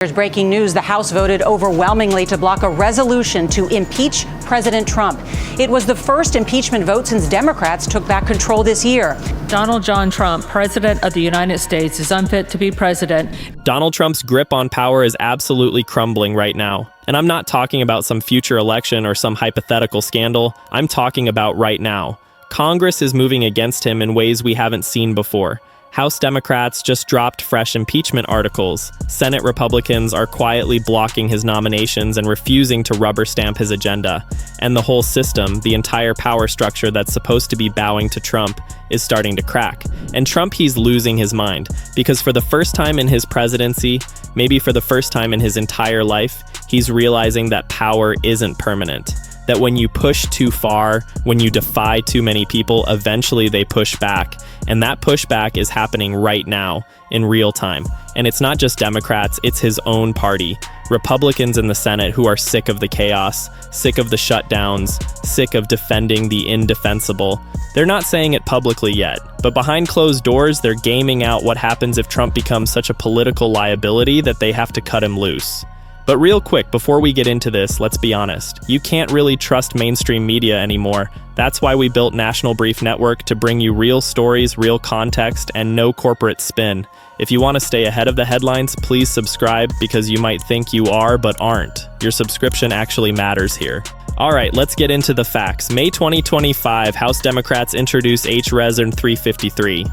There's breaking news. The House voted overwhelmingly to block a resolution to impeach President Trump. It was the first impeachment vote since Democrats took back control this year. Donald John Trump, President of the United States, is unfit to be president. Donald Trump's grip on power is absolutely crumbling right now. And I'm not talking about some future election or some hypothetical scandal. I'm talking about right now. Congress is moving against him in ways we haven't seen before. House Democrats just dropped fresh impeachment articles. Senate Republicans are quietly blocking his nominations and refusing to rubber stamp his agenda. And the whole system, the entire power structure that's supposed to be bowing to Trump, is starting to crack. And Trump, he's losing his mind. Because for the first time in his presidency, maybe for the first time in his entire life, he's realizing that power isn't permanent. That when you push too far, when you defy too many people, eventually they push back. And that pushback is happening right now, in real time. And it's not just Democrats, it's his own party. Republicans in the Senate who are sick of the chaos, sick of the shutdowns, sick of defending the indefensible. They're not saying it publicly yet, but behind closed doors, they're gaming out what happens if Trump becomes such a political liability that they have to cut him loose. But real quick, before we get into this, let's be honest. You can't really trust mainstream media anymore. That's why we built National Brief Network, to bring you real stories, real context, and no corporate spin. If you want to stay ahead of the headlines, please subscribe, because you might think you are but aren't. Your subscription actually matters here. Alright, let's get into the facts. May 2025, House Democrats introduce H.Res. 353.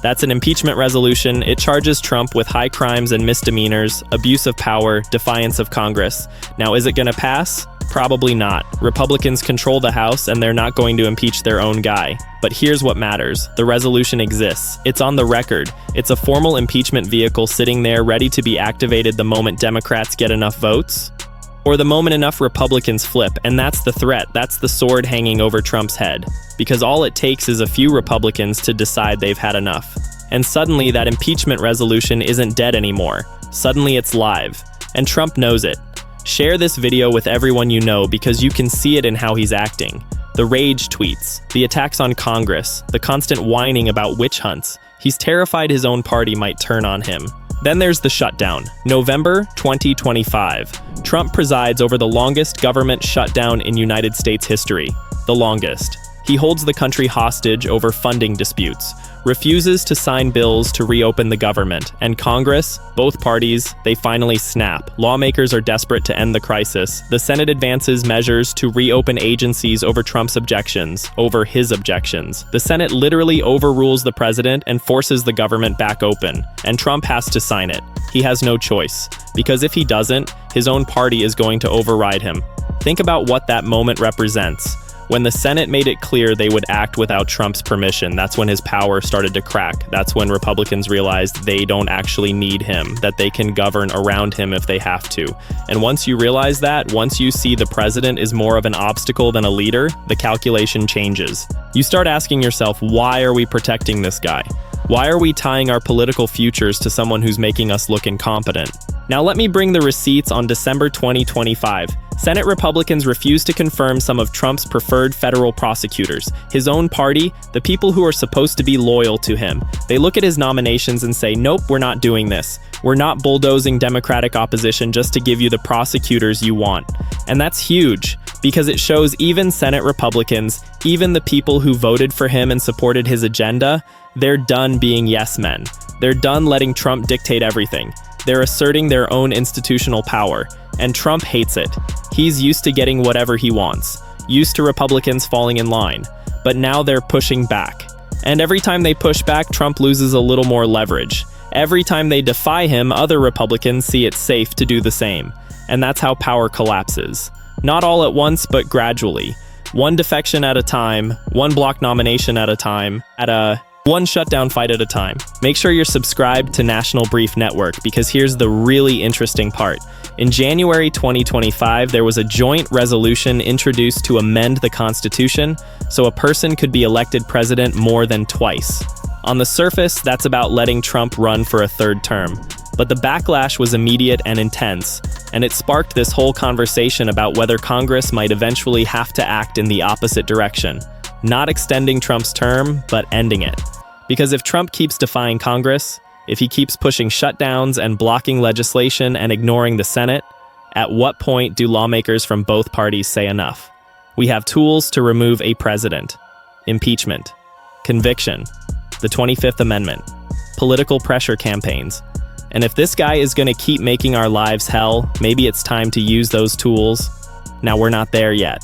That's an impeachment resolution. It charges Trump with high crimes and misdemeanors, abuse of power, defiance of Congress. Now, is it going to pass? Probably not. Republicans control the House, and they're not going to impeach their own guy. But here's what matters. The resolution exists. It's on the record. It's a formal impeachment vehicle sitting there ready to be activated the moment Democrats get enough votes, or the moment enough Republicans flip. And that's the threat. That's the sword hanging over Trump's head. Because all it takes is a few Republicans to decide they've had enough. And suddenly that impeachment resolution isn't dead anymore. Suddenly it's live. And Trump knows it. Share this video with everyone you know, because you can see it in how he's acting. The rage tweets, the attacks on Congress, the constant whining about witch hunts. He's terrified his own party might turn on him. Then there's the shutdown. November 2025. Trump presides over the longest government shutdown in United States history. The longest. He holds the country hostage over funding disputes, refuses to sign bills to reopen the government, and Congress, both parties, they finally snap. Lawmakers are desperate to end the crisis. The Senate advances measures to reopen agencies over Trump's objections, over his objections. The Senate literally overrules the president and forces the government back open, and Trump has to sign it. He has no choice, because if he doesn't, his own party is going to override him. Think about what that moment represents. When the Senate made it clear they would act without Trump's permission, that's when his power started to crack. That's when Republicans realized they don't actually need him, that they can govern around him if they have to. And once you realize that, once you see the president is more of an obstacle than a leader, the calculation changes. You start asking yourself, why are we protecting this guy? Why are we tying our political futures to someone who's making us look incompetent? Now let me bring the receipts on December 2025. Senate Republicans refused to confirm some of Trump's preferred federal prosecutors, his own party, the people who are supposed to be loyal to him. They look at his nominations and say, nope, we're not doing this. We're not bulldozing Democratic opposition just to give you the prosecutors you want. And that's huge, because it shows even Senate Republicans, even the people who voted for him and supported his agenda, they're done being yes men. They're done letting Trump dictate everything. They're asserting their own institutional power, and Trump hates it. He's used to getting whatever he wants, used to Republicans falling in line, but now they're pushing back. And every time they push back, Trump loses a little more leverage. Every time they defy him, other Republicans see it safe to do the same. And that's how power collapses. Not all at once, but gradually. One defection at a time, one block nomination at a time, one shutdown fight at a time. Make sure you're subscribed to National Brief Network, because here's the really interesting part. In January 2025, there was a joint resolution introduced to amend the Constitution so a person could be elected president more than twice. On the surface, that's about letting Trump run for a third term. But the backlash was immediate and intense, and it sparked this whole conversation about whether Congress might eventually have to act in the opposite direction. Not extending Trump's term, but ending it. Because if Trump keeps defying Congress, If he keeps pushing shutdowns and blocking legislation and ignoring the Senate, at what point do lawmakers from both parties say enough? We have tools to remove a president: impeachment, conviction, the 25th Amendment, political pressure campaigns. And if this guy is going to keep making our lives hell, maybe it's time to use those tools. Now, we're not there yet.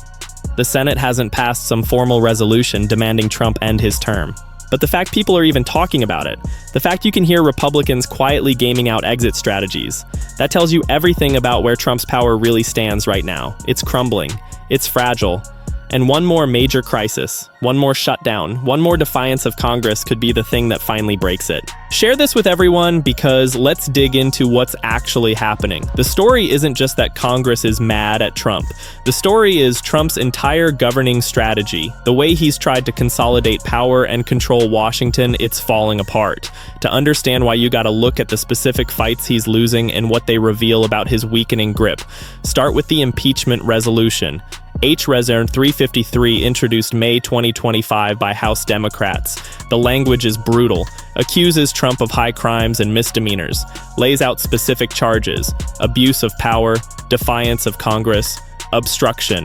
The Senate hasn't passed some formal resolution demanding Trump end his term. But the fact people are even talking about it, the fact you can hear Republicans quietly gaming out exit strategies, that tells you everything about where Trump's power really stands right now. It's crumbling. It's fragile. And one more major crisis, one more shutdown, one more defiance of Congress could be the thing that finally breaks it. Share this with everyone because let's dig into what's actually happening. The story isn't just that Congress is mad at Trump. The story is Trump's entire governing strategy. The way he's tried to consolidate power and control Washington, it's falling apart. To understand why, you gotta look at the specific fights he's losing and what they reveal about his weakening grip. Start with the impeachment resolution. H.Res. 353, introduced May 2025 by House Democrats. The language is brutal, accuses Trump of high crimes and misdemeanors, lays out specific charges: abuse of power, defiance of Congress, obstruction.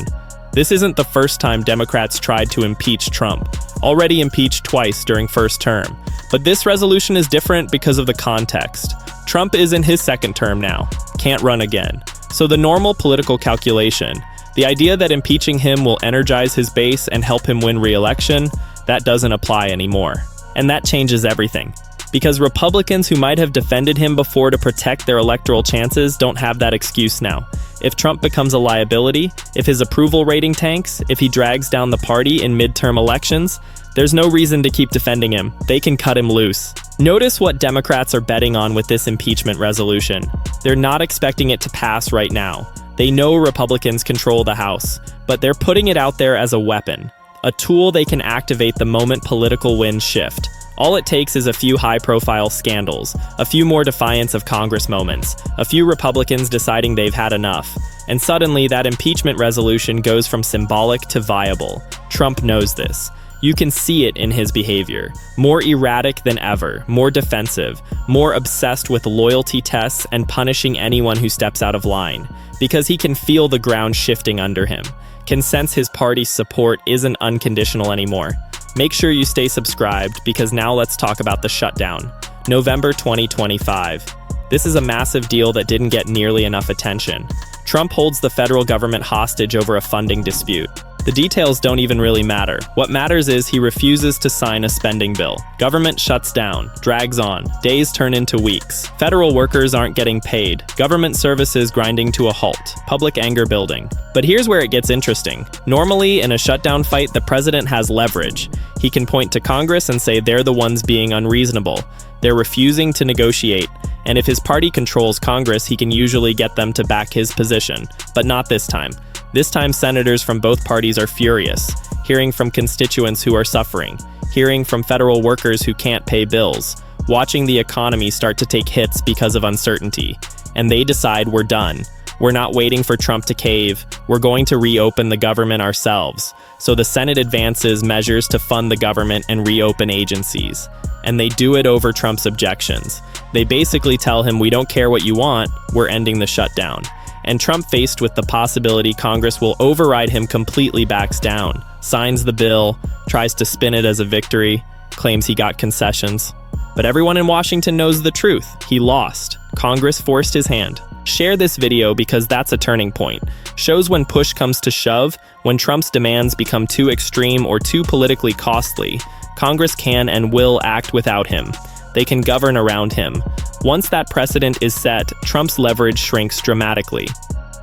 This isn't the first time Democrats tried to impeach Trump, already impeached twice during first term. But this resolution is different because of the context. Trump is in his second term now, can't run again. So the normal political calculation, the idea that impeaching him will energize his base and help him win re-election, that doesn't apply anymore. And that changes everything. Because Republicans who might have defended him before to protect their electoral chances don't have that excuse now. If Trump becomes a liability, if his approval rating tanks, if he drags down the party in midterm elections, there's no reason to keep defending him. They can cut him loose. Notice what Democrats are betting on with this impeachment resolution. They're not expecting it to pass right now. They know Republicans control the House, but they're putting it out there as a weapon, a tool they can activate the moment political winds shift. All it takes is a few high-profile scandals, a few more defiance of Congress moments, a few Republicans deciding they've had enough, and suddenly that impeachment resolution goes from symbolic to viable. Trump knows this. You can see it in his behavior. More erratic than ever, more defensive, more obsessed with loyalty tests and punishing anyone who steps out of line. Because he can feel the ground shifting under him, can sense his party's support isn't unconditional anymore. Make sure you stay subscribed because now let's talk about the shutdown. November 2025. This is a massive deal that didn't get nearly enough attention. Trump holds the federal government hostage over a funding dispute. The details don't even really matter. What matters is he refuses to sign a spending bill. Government shuts down, drags on, days turn into weeks. Federal workers aren't getting paid. Government services grinding to a halt. Public anger building. But here's where it gets interesting. Normally, in a shutdown fight, the president has leverage. He can point to Congress and say they're the ones being unreasonable. They're refusing to negotiate. And if his party controls Congress, he can usually get them to back his position. But not this time. This time, senators from both parties are furious, hearing from constituents who are suffering, hearing from federal workers who can't pay bills, watching the economy start to take hits because of uncertainty. And they decide we're done. We're not waiting for Trump to cave. We're going to reopen the government ourselves. So the Senate advances measures to fund the government and reopen agencies. And they do it over Trump's objections. They basically tell him, we don't care what you want, we're ending the shutdown. And Trump, faced with the possibility Congress will override him completely, backs down, signs the bill, tries to spin it as a victory, claims he got concessions. But everyone in Washington knows the truth. He lost. Congress forced his hand. Share this video because that's a turning point. Shows when push comes to shove, when Trump's demands become too extreme or too politically costly, Congress can and will act without him. They can govern around him. Once that precedent is set, Trump's leverage shrinks dramatically.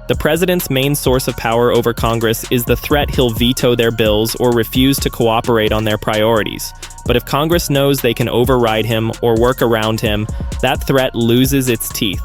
The president's main source of power over Congress is the threat he'll veto their bills or refuse to cooperate on their priorities. But if Congress knows they can override him or work around him, that threat loses its teeth.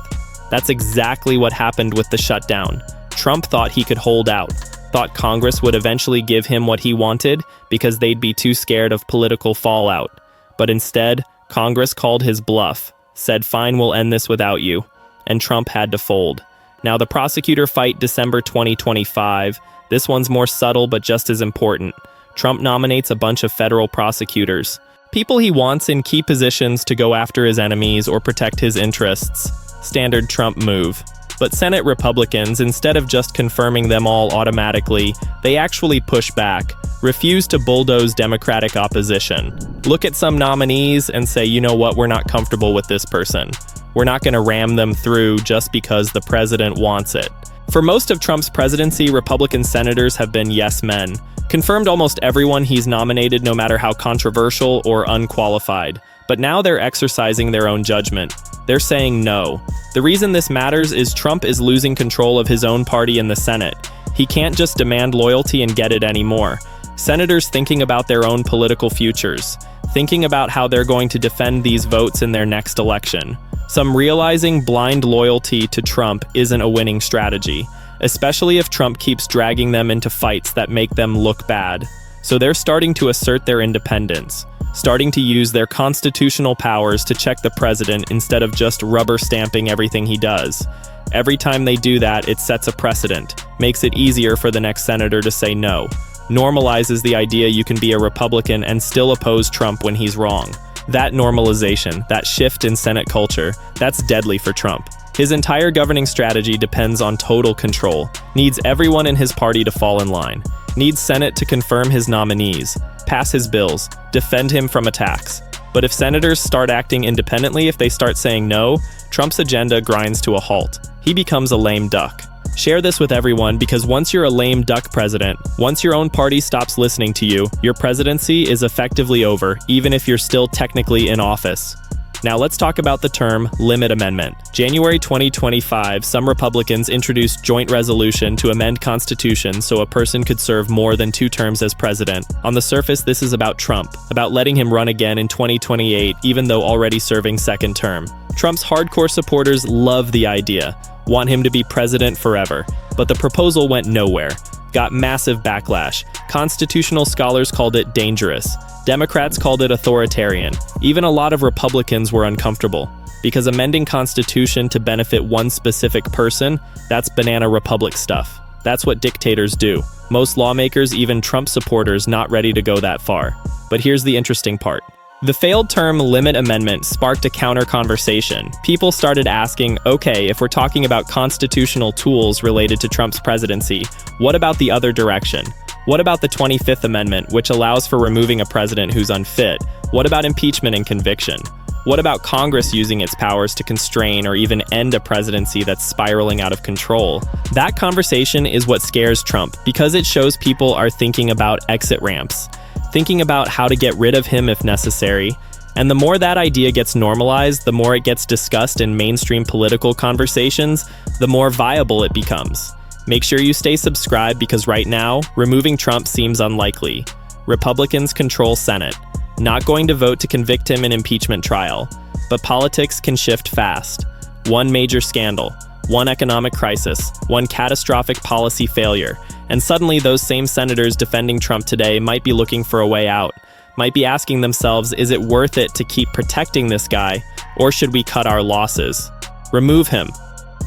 That's exactly what happened with the shutdown. Trump thought he could hold out, thought Congress would eventually give him what he wanted because they'd be too scared of political fallout. But instead, Congress called his bluff, said, fine, we'll end this without you, and Trump had to fold. Now the prosecutor fight, December 2025. This one's more subtle but just as important. Trump nominates a bunch of federal prosecutors. People he wants in key positions to go after his enemies or protect his interests. Standard Trump move. But Senate Republicans, instead of just confirming them all automatically, they actually push back, refuse to bulldoze Democratic opposition. Look at some nominees and say, you know what, we're not comfortable with this person. We're not going to ram them through just because the president wants it. For most of Trump's presidency, Republican senators have been yes men. Confirmed almost everyone he's nominated, no matter how controversial or unqualified. But now they're exercising their own judgment. They're saying no. The reason this matters is Trump is losing control of his own party in the Senate. He can't just demand loyalty and get it anymore. Senators thinking about their own political futures, thinking about how they're going to defend these votes in their next election. Some realizing blind loyalty to Trump isn't a winning strategy, especially if Trump keeps dragging them into fights that make them look bad. So they're starting to assert their independence, starting to use their constitutional powers to check the president instead of just rubber stamping everything he does. Every time they do that, it sets a precedent, makes it easier for the next senator to say no, normalizes the idea you can be a Republican and still oppose Trump when he's wrong. That normalization, that shift in Senate culture, that's deadly for Trump. His entire governing strategy depends on total control, needs everyone in his party to fall in line, needs Senate to confirm his nominees, pass his bills, defend him from attacks. But if senators start acting independently, if they start saying no, Trump's agenda grinds to a halt. He becomes a lame duck. Share this with everyone, because once you're a lame duck president, once your own party stops listening to you, your presidency is effectively over, even if you're still technically in office. Now let's talk about the term limit amendment. January 2025, some Republicans introduced joint resolution to amend Constitution so a person could serve more than 2 terms as president. On the surface, this is about Trump, about letting him run again in 2028, even though already serving 2nd term. Trump's hardcore supporters love the idea, want him to be president forever, but the proposal went nowhere. Got massive backlash. Constitutional scholars called it dangerous. Democrats called it authoritarian. Even a lot of Republicans were uncomfortable, because amending Constitution to benefit one specific person, that's banana republic stuff. That's what dictators do. Most lawmakers, even Trump supporters, not ready to go that far. But here's the interesting part. The failed term limit amendment sparked a counter conversation. People started asking, okay, if we're talking about constitutional tools related to Trump's presidency, what about the other direction? What about the 25th Amendment, which allows for removing a president who's unfit? What about impeachment and conviction? What about Congress using its powers to constrain or even end a presidency that's spiraling out of control? That conversation is what scares Trump, because it shows people are thinking about exit ramps, thinking about how to get rid of him if necessary. And the more that idea gets normalized, the more it gets discussed in mainstream political conversations, the more viable it becomes. Make sure you stay subscribed, because right now, removing Trump seems unlikely. Republicans control Senate, not going to vote to convict him in impeachment trial. But politics can shift fast. One major scandal, one economic crisis, one catastrophic policy failure, and suddenly those same senators defending Trump today might be looking for a way out, might be asking themselves, is it worth it to keep protecting this guy, or should we cut our losses? Remove him.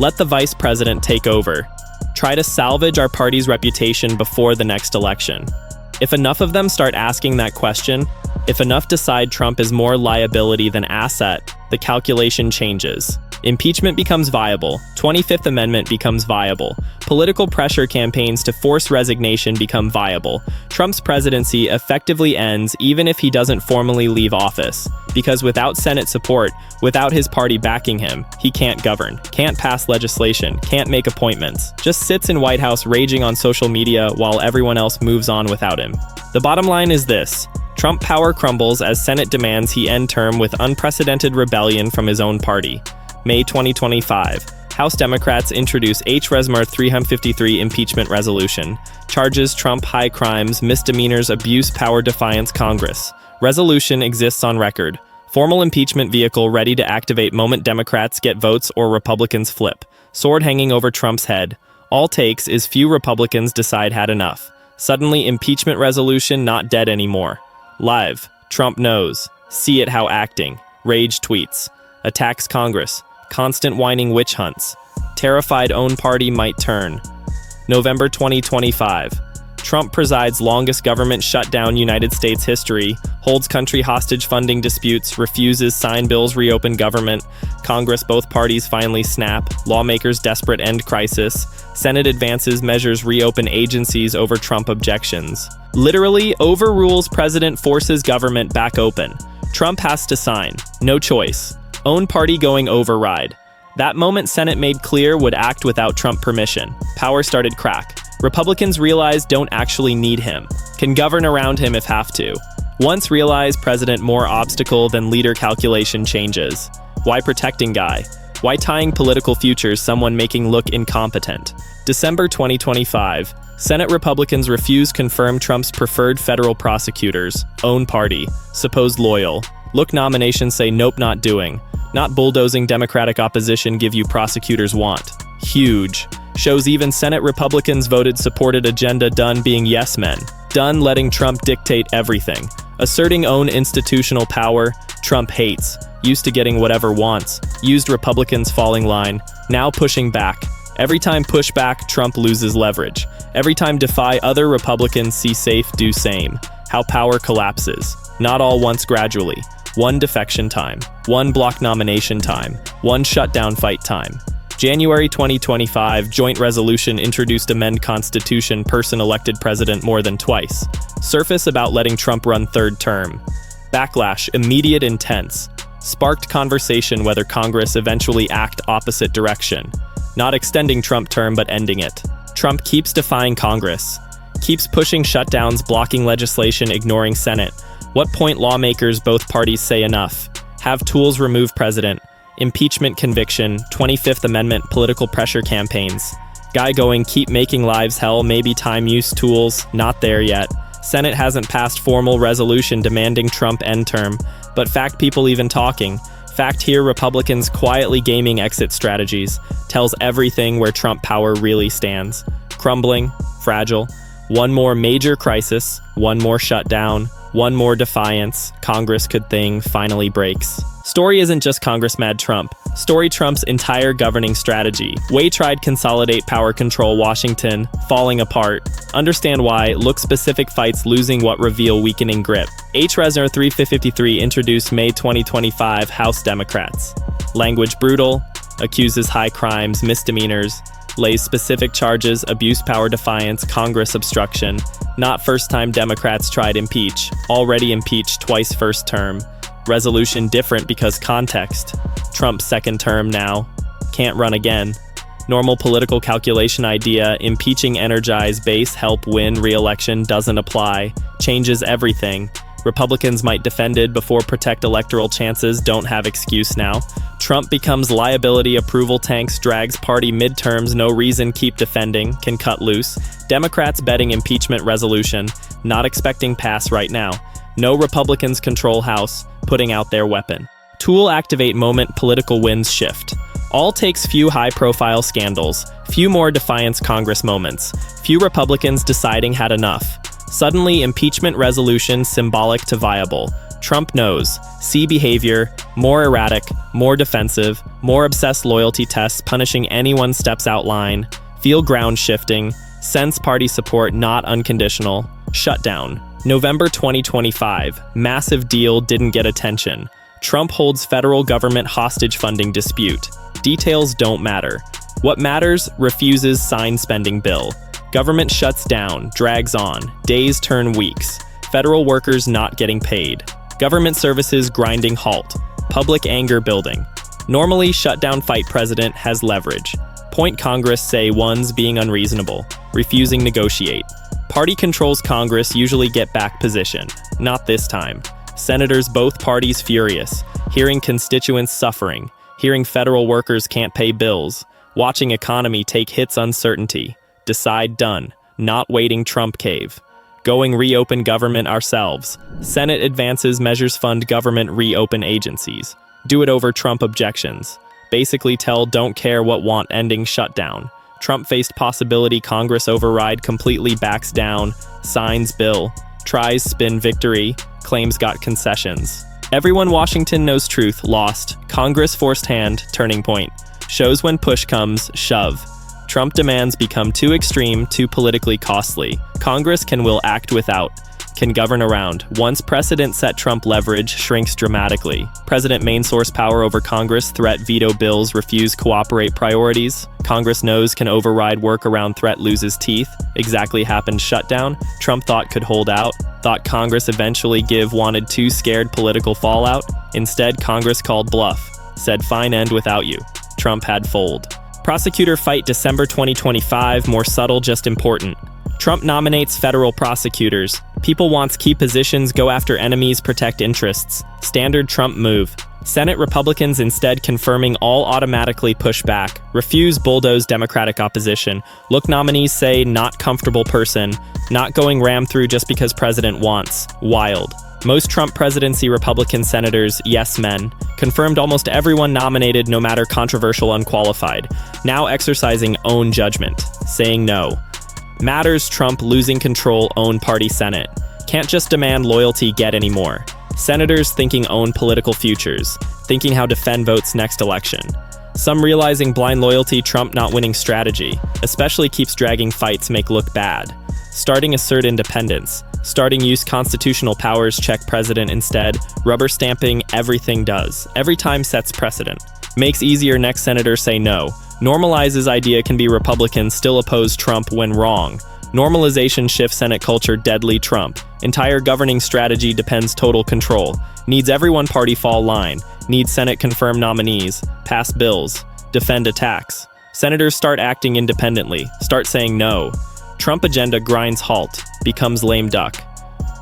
Let the vice president take over. Try to salvage our party's reputation before the next election. If enough of them start asking that question, if enough decide Trump is more liability than asset, the calculation changes. Impeachment becomes viable. 25th Amendment becomes viable. Political pressure campaigns to force resignation become viable. Trump's presidency effectively ends even if he doesn't formally leave office. Because without Senate support, without his party backing him, he can't govern, can't pass legislation, can't make appointments. Just sits in White House raging on social media while everyone else moves on without him. The bottom line is this: Trump power crumbles as Senate demands he end term with unprecedented rebellion from his own party. May 2025, House Democrats introduce H.Res. 353 impeachment resolution. Charges Trump high crimes, misdemeanors, abuse, power defiance Congress. Resolution exists on record. Formal impeachment vehicle ready to activate moment Democrats get votes or Republicans flip. Sword hanging over Trump's head. All takes is few Republicans decide had enough. Suddenly impeachment resolution not dead anymore. Live. Trump knows. See it how acting. Rage tweets. Attacks Congress. Constant whining witch hunts. Terrified own party might turn. November 2025. Trump presides longest government shutdown United States history, holds country hostage funding disputes, refuses sign bills reopen government, Congress both parties finally snap, lawmakers desperate end crisis, Senate advances measures reopen agencies over Trump objections. Literally, overrules president forces government back open. Trump has to sign. No choice. Own party going override. That moment Senate made clear would act without Trump permission. Power started crack. Republicans realized don't actually need him. Can govern around him if have to. Once realized president more obstacle than leader calculation changes. Why protecting guy? Why tying political futures someone making look incompetent? December 2025. Senate Republicans refuse confirm Trump's preferred federal prosecutors. Own party. Supposed loyal. Look nominations say nope not doing. Not bulldozing Democratic opposition give you prosecutors want. Huge. Shows even Senate Republicans voted supported agenda done being yes men. Done letting Trump dictate everything. Asserting own institutional power, Trump hates. Used to getting whatever wants. Used Republicans falling line. Now pushing back. Every time push back, Trump loses leverage. Every time defy other Republicans see safe do same. How power collapses. Not all once gradually. One defection time. One block nomination time. One shutdown fight time. January 2025, joint resolution introduced amend Constitution person elected president more than twice. Surface about letting Trump run third term. Backlash, immediate intense. Sparked conversation whether Congress eventually act opposite direction. Not extending Trump term but ending it. Trump keeps defying Congress. Keeps pushing shutdowns, blocking legislation, ignoring Senate. What point lawmakers both parties say enough? Have tools remove president. Impeachment conviction, 25th Amendment political pressure campaigns. Guy going keep making lives hell, maybe time use tools, not there yet. Senate hasn't passed formal resolution demanding Trump end term, but fact people even talking. Fact here Republicans quietly gaming exit strategies, tells everything where Trump power really stands. Crumbling, fragile. One more major crisis, one more shutdown, one more defiance, Congress could thing finally breaks. Story isn't just Congress mad Trump. Story Trump's entire governing strategy. Way tried consolidate power control Washington, falling apart. Understand why, look specific fights losing what reveal weakening grip. H. Resner 353 introduced May 2025 House Democrats. Language brutal, accuses high crimes, misdemeanors, lays specific charges, abuse power defiance, Congress obstruction. Not first time Democrats tried impeach, already impeached twice first term. Resolution different because context. Trump's second term now. Can't run again. Normal political calculation idea, impeaching energize base help win re-election doesn't apply. Changes everything. Republicans might defended before protect electoral chances don't have excuse now. Trump becomes liability approval tanks drags party midterms no reason keep defending can cut loose. Democrats betting impeachment resolution not expecting pass right now. No Republicans control House, putting out their weapon. Tool activate moment political winds shift. All takes few high-profile scandals, few more defiance Congress moments, few Republicans deciding had enough. Suddenly impeachment resolution symbolic to viable. Trump knows. See behavior, more erratic, more defensive, more obsessed loyalty tests punishing anyone steps out line. Feel ground shifting, sense party support not unconditional. Shutdown. November 2025, massive deal didn't get attention. Trump holds federal government hostage funding dispute. Details don't matter. What matters, refuses sign spending bill. Government shuts down, drags on, days turn weeks. Federal workers not getting paid. Government services grinding halt. Public anger building. Normally shutdown fight president has leverage. Point Congress say one's being unreasonable, refusing negotiate. Party controls Congress usually get back position. Not this time. Senators both parties furious, hearing constituents suffering, hearing federal workers can't pay bills, watching economy take hits uncertainty. Decide done, not waiting Trump cave. Going reopen government ourselves. Senate advances measures fund government reopen agencies. Do it over Trump objections. Basically tell don't care what want ending shutdown. Trump faced possibility Congress override completely backs down, signs bill, tries spin victory, claims got concessions. Everyone Washington knows truth, lost. Congress forced hand, turning point. Shows when push comes, shove. Trump demands become too extreme, too politically costly. Congress can will act without, can govern around. Once precedent-set Trump leverage shrinks dramatically. President main source power over Congress, threat veto bills, refuse cooperate priorities. Congress knows can override work around threat loses teeth. Exactly happened shutdown. Trump thought could hold out. Thought Congress eventually give wanted too scared political fallout. Instead, Congress called bluff. Said fine end without you. Trump had fold. Prosecutor fight December 2025, more subtle, just important. Trump nominates federal prosecutors. People wants key positions, go after enemies, protect interests. Standard Trump move. Senate Republicans instead confirming all automatically push back. Refuse bulldoze Democratic opposition. Look, nominees say not comfortable person. Not going ram through just because president wants. Wild. Most Trump presidency Republican senators, yes men, confirmed almost everyone nominated no matter controversial unqualified. Now exercising own judgment. Saying no. Matters Trump losing control own party Senate. Can't just demand loyalty get anymore. Senators thinking own political futures. Thinking how defend votes next election. Some realizing blind loyalty Trump not winning strategy. Especially keeps dragging fights make look bad. Starting assert independence. Starting use constitutional powers check president instead. Rubber stamping everything does. Every time sets precedent. Makes easier next senator say no. Normalizes idea can be Republicans still oppose Trump when wrong. Normalization shifts Senate culture deadly Trump. Entire governing strategy depends total control. Needs everyone party fall line. Needs Senate confirm nominees. Pass bills. Defend attacks. Senators start acting independently. Start saying no. Trump agenda grinds halt. Becomes lame duck.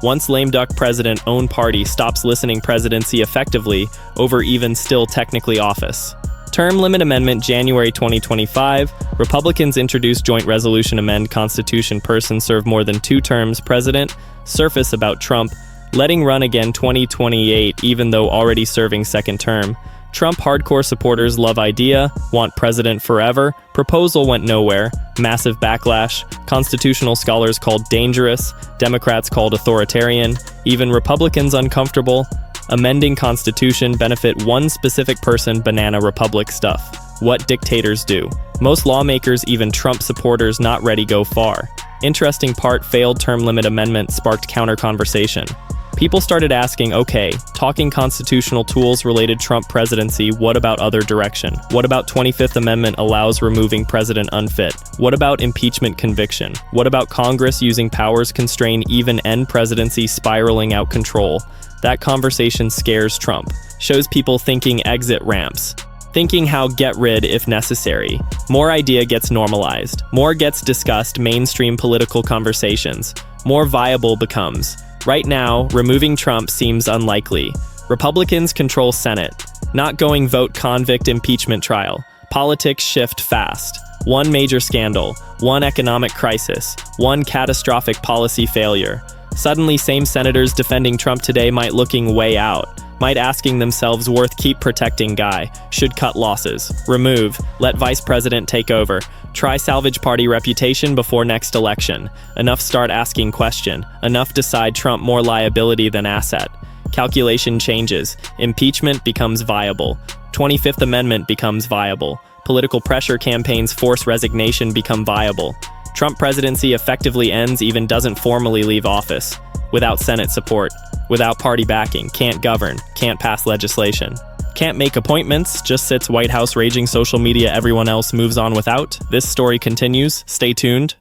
Once lame duck president own party stops listening presidency effectively over even still technically office. Term limit amendment January 2025. Republicans introduce joint resolution amend Constitution person serve more than 2 terms president. Surface about Trump. Letting run again 2028 even though already serving second term. Trump hardcore supporters love idea, want president forever. Proposal went nowhere. Massive backlash. Constitutional scholars called dangerous. Democrats called authoritarian. Even Republicans uncomfortable. Amending Constitution benefit one specific person banana republic stuff. What dictators do. Most lawmakers, even Trump supporters not ready go far. Interesting part, failed term limit amendment sparked counter conversation. People started asking, okay, talking constitutional tools related Trump presidency, what about other direction? What about 25th Amendment allows removing president unfit? What about impeachment conviction? What about Congress using powers constrain even end presidency spiraling out control? That conversation scares Trump. Shows people thinking exit ramps. Thinking how get rid if necessary. More idea gets normalized. More gets discussed mainstream political conversations. More viable becomes. Right now, removing Trump seems unlikely. Republicans control Senate. Not going vote convict impeachment trial. Politics shift fast. One major scandal. One economic crisis. One catastrophic policy failure. Suddenly, same senators defending Trump today might looking way out. Might asking themselves worth keep protecting guy. Should cut losses. Remove. Let vice president take over. Try salvage party reputation before next election. Enough start asking question. Enough decide Trump more liability than asset. Calculation changes. Impeachment becomes viable. 25th Amendment becomes viable. Political pressure campaigns force resignation become viable. Trump presidency effectively ends even doesn't formally leave office. Without Senate support. Without party backing. Can't govern. Can't pass legislation. Can't make appointments, just sits White House raging social media everyone else moves on without. This story continues. Stay tuned.